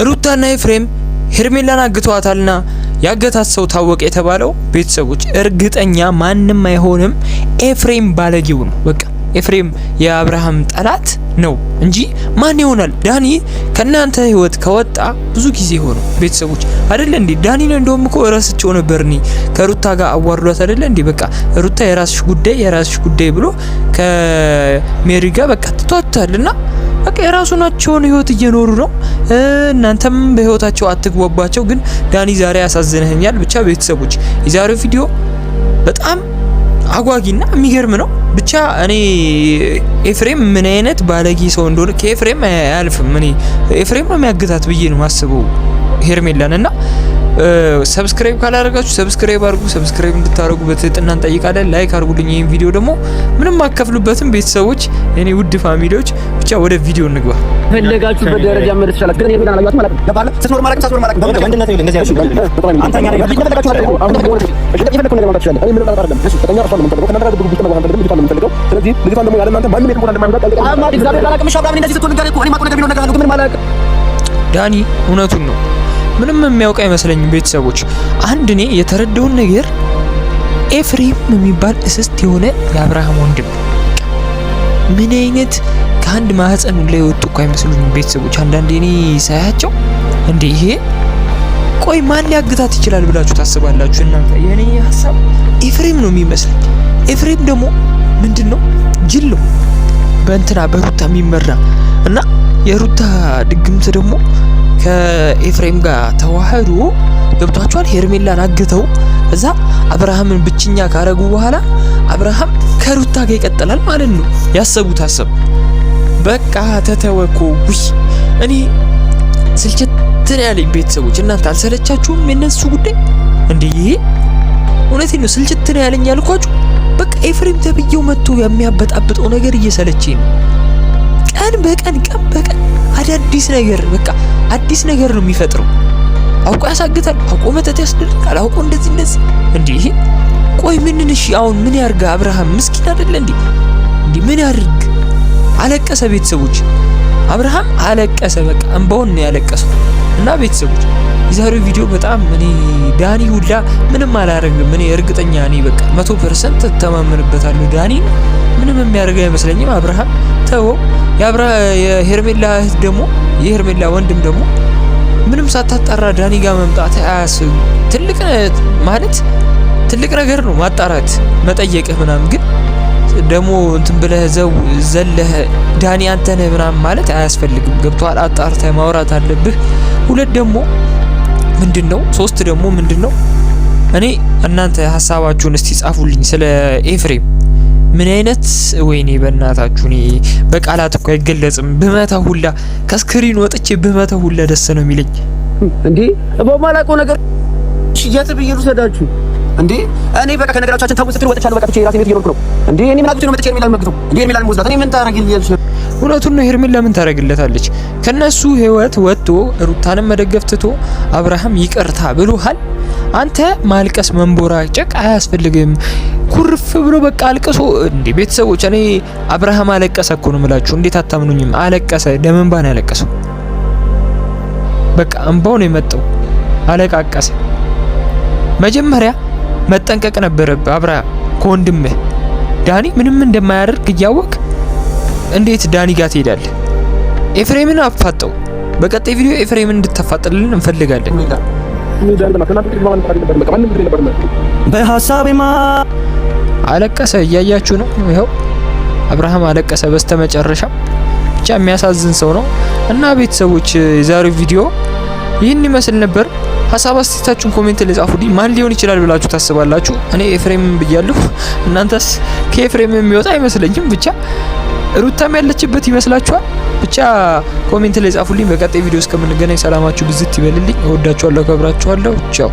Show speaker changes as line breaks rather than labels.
ሩታና ኤፍሬም ሄርሜላን አግቷታልና ያገታት ሰው ታወቀ የተባለው ቤተሰቦች እርግጠኛ ማንም አይሆንም። ኤፍሬም ባለጌው ነው። በቃ ኤፍሬም የአብርሃም ጠላት ነው እንጂ ማን ይሆናል? ዳኒ ከናንተ ህይወት ከወጣ ብዙ ጊዜ ሆኖ ቤተሰቦች አይደለ እንዴ? ዳኒ ነው እንደውም እኮ ረስቸው ነበርኒ ከሩታ ጋር አዋርዷት አይደለ እንዴ? በቃ ሩታ የራስሽ ጉዳይ ብሎ ከሜሪ ጋር በቃ ትቷታልና በቃ የራሱናቸውን ህይወት እየኖሩ ነው። እናንተም በህይወታቸው አትግባባቸው። ግን ዳኒ ዛሬ ያሳዝነኛል። ብቻ ቤተሰቦች የዛሬው ቪዲዮ በጣም አጓጊና የሚገርም ነው። ብቻ እኔ ኤፍሬም ምን አይነት ባለጌ ሰው እንደሆነ ከኤፍሬም አያልፍም። እኔ ኤፍሬም ነው የሚያግታት ብዬ ነው ማስበው ሄርሜላን እና ሰብስክራይብ ካላደረጋችሁ ሰብስክራይብ አድርጉ። ሰብስክራይብ እንድታደርጉ በትህትና እንጠይቃለን። ላይክ አድርጉልኝ። ይሄን ቪዲዮ ደግሞ ምንም አከፍሉበትም ቤተሰቦች፣ እኔ ውድ ፋሚሊዎች። ብቻ ወደ ቪዲዮ እንግባ።
ፈለጋችሁበት ደረጃ መድረስ ይችላል። ግን የሄርሜላን አላየኋትም ማለት ነው። ገባለ ስትኖር ማለት ወንድነት ነው። እንደዚህ አይደለም። አንተኛ ላይ ፈለጋችሁ አይደል? አሁን ደግሞ የፈለከው ነገር ማለት ይችላል። እኔ ምንም አይደለም። እሺ ተጠኛ ራሱ ነው ተጠብቆ ከነገር ብዙ ነው ማለት ነው። ልጅቷን ነው የምፈልገው። ስለዚህ ልጅቷን ደግሞ ያለ እናንተ ማንም የትም ቦታ እንደማይመጣ ጠልቀ አማ እግዚአብሔር አላውቅም። እሺ አብራም እንደዚህ ስትሆን ነገር እኮ እኔ ማቆ ነገር ቢሆን ነገር አለው። ግን ማለት
ዳኒ እውነቱን ነው። ምንም የሚያውቅ አይመስለኝም ቤተሰቦች። አንድ እኔ የተረዳውን ነገር ኤፍሬም የሚባል እስስት የሆነ የአብርሃም ወንድም ምን አይነት ከአንድ ማህፀን ላይ ወጡ እኮ አይመስሉኝም ቤተሰቦች። አንዳንዴ እኔ ሳያቸው እንዴ ይሄ ቆይ ማን ሊያግታት ይችላል ብላችሁ ታስባላችሁ እናንተ? የኔ ሐሳብ ኤፍሬም ነው የሚመስለኝ። ኤፍሬም ደግሞ ምንድነው ጅል ነው በእንትና በሩታ የሚመራ እና የሩታ ድግምት ደግሞ ከኤፍሬም ጋር ተዋህዶ ገብቷቸዋል። ሄርሜላን አግተው እዛ አብርሃምን ብቸኛ ካረጉ በኋላ አብርሃም ከሩታ ጋር ይቀጥላል ማለት ነው። ያሰቡት ሐሳብ በቃ ተተወኮ ውይ እኔ ስልችት ያለኝ ቤተሰቦች። እናንተ አልሰለቻችሁም የነሱ ጉዳይ እንዴ? እውነቴን ነው ስልችት ያለኝ ያልኳችሁ። በቃ ኤፍሬም ተብዬው መጥቶ የሚያበጣብጠው ነገር እየሰለቸኝ ነው። ቀን በቀን አዳዲስ ነገር በቃ አዲስ ነገር ነው የሚፈጥረው። አውቆ ያሳግታል፣ አውቆ መተት ያስደርጋል፣ አውቆ እንደዚህ እንዴ ቆይ ምን እሺ አሁን ምን ያርጋ? አብርሃም ምስኪን አይደለ እንዴ? ምን ያርግ? አለቀሰ ቤተሰቦች። አብርሃም አለቀሰ፣ በቃ እንባውን ነው ያለቀሰው። እና ቤተሰቦች የዛሬው ቪዲዮ በጣም እኔ ዳኒ ሁላ ምንም አላረግም። እኔ እርግጠኛ ነኝ በቃ 100% ተማመንበታለሁ። ዳኒ ምንም የሚያደርግ አይመስለኝም። አብርሃም ተወው። የሄርሜላ እህት ደግሞ የሄርሜላ ወንድም ደግሞ ምንም ሳታጣራ ዳኒ ጋር መምጣት አያስብ። ትልቅ ነገር ነው ማጣራት መጠየቅህ ምናምን። ግን ደግሞ እንትን ብለህ ዘለህ ዳኒ አንተ ነህ ምናምን ማለት አያስፈልግም። ገብቶሃል? አጣርተህ ማውራት አለብህ። ሁለት ደግሞ ምንድነው? ሶስት ደግሞ ምንድነው? እኔ እናንተ ሐሳባችሁን እስቲ ጻፉልኝ ስለ ኤፍሬም። ምን አይነት ወይኔ በእናታችሁ እኔ በቃላት እኮ አይገለጽም። ብመታ ሁላ ከስክሪን ወጥቼ ብመታ ሁላ ደስ ነው የሚለኝ
እንዴ በማላውቀው ነገር ሽያት ብየሩ ሰዳችሁ እንዴ እኔ በቃ ከነገራቻችን ታውቁ ስትል ወጥቻለሁ። በቃ ብቻ የራሴ ቤት እየኖርኩ ነው እንዴ እኔ ምን አግቶ ነው መጥቼ ሄርሜላን መግቶ እንዴ ሄርሜላን ወዝዳት እኔ ምን ታረግልኛለሽ?
እውነቱን ነው። ሄርሜላ ምን ታረግለታለች? ከነሱ ህይወት ወጥቶ ሩታንም መደገፍ ትቶ አብርሃም ይቅርታ ብሎሃል። አንተ ማልቀስ መንቦራጨቅ አያስፈልግም። ኩርፍ ብሎ በቃ አልቅሶ እንዴ ቤተሰቦች። እኔ አብርሃም አለቀሰ እኮ ነው የምላችሁ። እንዴት አታምኑኝም? አለቀሰ። ደም እንባ ነው ያለቀሰው። በቃ እንባው ነው የመጣው። አለቃቀሰ። መጀመሪያ መጠንቀቅ ነበረብህ አብርሃም ከወንድምህ ዳኒ ምንም እንደማያደርግ እያወቅ እንዴት ዳኒ ጋር ትሄዳለህ? ኤፍሬምን አፋጠው። በቀጣይ ቪዲዮ ኤፍሬምን እንድታፋጥልን እንፈልጋለን።
በሐሳቤማ
አለቀሰ። እያያችሁ ነው። ይኸው አብርሃም አለቀሰ በስተመጨረሻ። ብቻ የሚያሳዝን ሰው ነው። እና ቤተሰቦች የዛሬው ቪዲዮ ይህን ይመስል ነበር። ሐሳብ አስተያየታችሁን ኮሜንት ላይ ጻፉልኝ። ማን ሊሆን ይችላል ብላችሁ ታስባላችሁ? እኔ ኤፍሬም ብያለሁ። እናንተስ? ከኤፍሬም የሚወጣ አይመስለኝም። ብቻ ሩታም ያለችበት ይመስላችኋል? ብቻ ኮሜንት ላይ ጻፉልኝ። በቀጣይ ቪዲዮ እስከምንገናኝ ሰላማችሁ ብዝት ይበልልኝ። እወዳችኋለሁ፣ አከብራችኋለሁ። ቻው